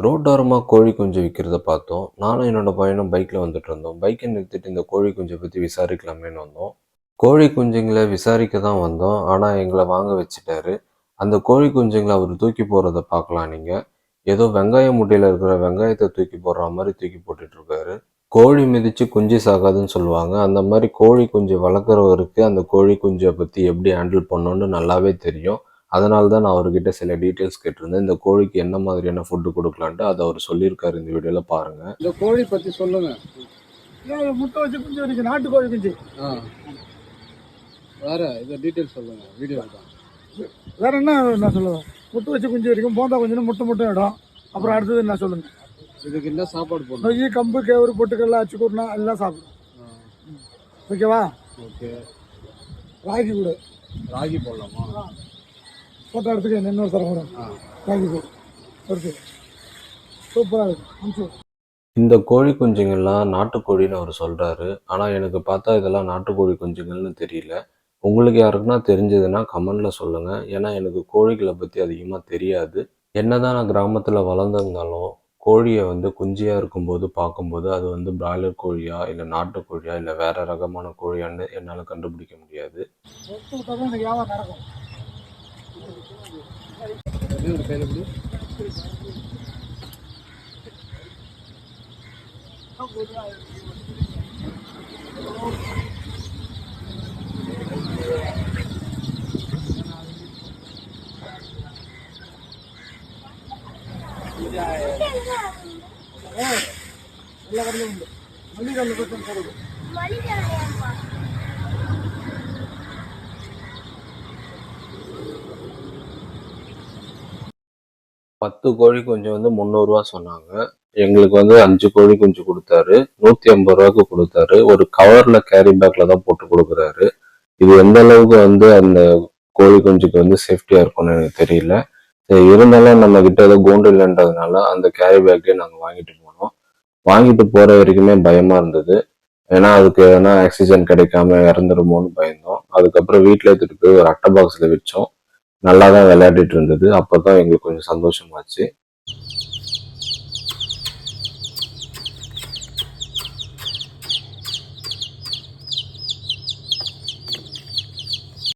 ரோட்டோரமா கோழி குஞ்சு விக்கிறத பார்த்தோம். நானும் என்னோட பையனும் பைக்ல வந்துட்டுருந்தோம். பைக்க நிறுத்திட்டு இந்த கோழி குஞ்ச பத்தி விசாரிக்கலாமேன்னு வந்தோம். கோழி குஞ்சுங்கள விசாரிக்க தான் வந்தோம். ஆனா எங்கள வாங்க வச்சுட்டாரு. அந்த கோழி குஞ்சுங்கள அவரு தூக்கி போடுறத பார்க்கலாம் நீங்க. ஏதோ வெங்காய மூட்டையில இருக்கிற வெங்காயத்த தூக்கி போடுற மாரி தூக்கி போட்டுட்டு இருக்காரு. கோழி மிதிச்சு குஞ்சு சாகாதுன்னு சொல்லுவாங்க. அந்த மாரி கோழி குஞ்சு வளர்க்குறவருக்கு அந்த கோழி குஞ்ச பத்தி எப்படி ஹேண்டில் பண்ணணும்னு நல்லாவே தெரியும். அதனால தான் நான் அவர்கிட்ட சில டீட்டெயில்ஸ் கேட்டிருந்தேன். இந்த கோழிக்கு என்ன மாதிரியான ஃபுட் குடுக்கலான்ட்டு அத அவரு சொல்லியிருக்காரு இந்த வீடியோல பாருங்க. இந்த கோழி பத்தி சொல்லுங்க. முட்டை வச்சு குஞ்சு வரைக்கும் நாட்டுக்கோழி குஞ்சு. வேற இதை டீட்டெயில்ஸ் சொல்லுங்க வீடியோ தான். வேற என்ன சொல்லுவேன்? முட்டை வச்சு குஞ்சு வரைக்கும் போந்தா கொஞ்சம் முட்டை இடம். அப்புறம் அடுத்தது என்ன சொல்லுங்க? இதுக்கு என்ன சாப்பாடு போடணும்? நொய், கம்பு, கேவரு, பொட்டுக்கல்ல, அச்சு கூட்டினா எல்லாம் சாப்பிடும். ஓகேவா? ஓகே. ராகி கூட ராகி போடலாமா? போட்டோ எடுத்துக்க இன்னொரு தரம் கூட ராகி கூட இருக்கு. சூப்பராக இருக்கு. இந்த கோழி குஞ்சுங்கள்லாம் நாட்டுக்கோழின்னு அவர் சொல்றாரு. ஆனா எனக்கு பார்த்தா இதெல்லாம் நாட்டுக்கோழி குஞ்சுங்கள்னு தெரியல. உங்களுக்கு யாருக்குன்னா தெரிஞ்சதுன்னா கமெண்ட்ல சொல்லுங்க. ஏன்னா எனக்கு கோழிகளை பத்தி அதிகமா தெரியாது. என்னதான் நான் கிராமத்துல வளர்ந்திருந்தாலும் கோழியை வந்து குஞ்சியா இருக்கும்போது பார்க்கும்போது அது வந்து பிராய்லர் கோழியா இல்லை நாட்டுக்கோழியா இல்லை வேற ரகமான கோழியான்னு என்னால் கண்டுபிடிக்க முடியாது. எல்லா கடையிலும் உண்டு. மல்லிகையில் போட்டு போடுது. 10 கோழி குஞ்சு வந்து 300 ரூபா சொன்னாங்க. எங்களுக்கு வந்து 5 கோழி குஞ்சு கொடுத்தாரு. 150 ரூபாய்க்கு கொடுத்தாரு. ஒரு கவர்ல கேரி பேக்ல தான் போட்டு கொடுக்குறாரு. இது எந்த அளவுக்கு வந்து அந்த கோழி குஞ்சுக்கு வந்து சேஃப்டியா இருக்கும்னு எனக்கு தெரியல. இருந்தாலும் நம்ம கிட்ட ஏதோ கோண்டு இல்லைன்றதுனால அந்த கேரி பேக்கே நாங்கள் வாங்கிட்டு போனோம். வாங்கிட்டு போற வரைக்குமே பயமா இருந்தது. ஏன்னா அதுக்கு எதனா ஆக்சிஜன் கிடைக்காம இறந்துருமோன்னு பயந்தோம். அதுக்கப்புறம் வீட்டில் எடுத்துட்டு போய் ஒரு அட்டை பாக்ஸ்ல வச்சோம். நல்லா தான் விளையாடிட்டு இருந்தது. அப்பதான் எங்களுக்கு கொஞ்சம் சந்தோஷமாச்சு.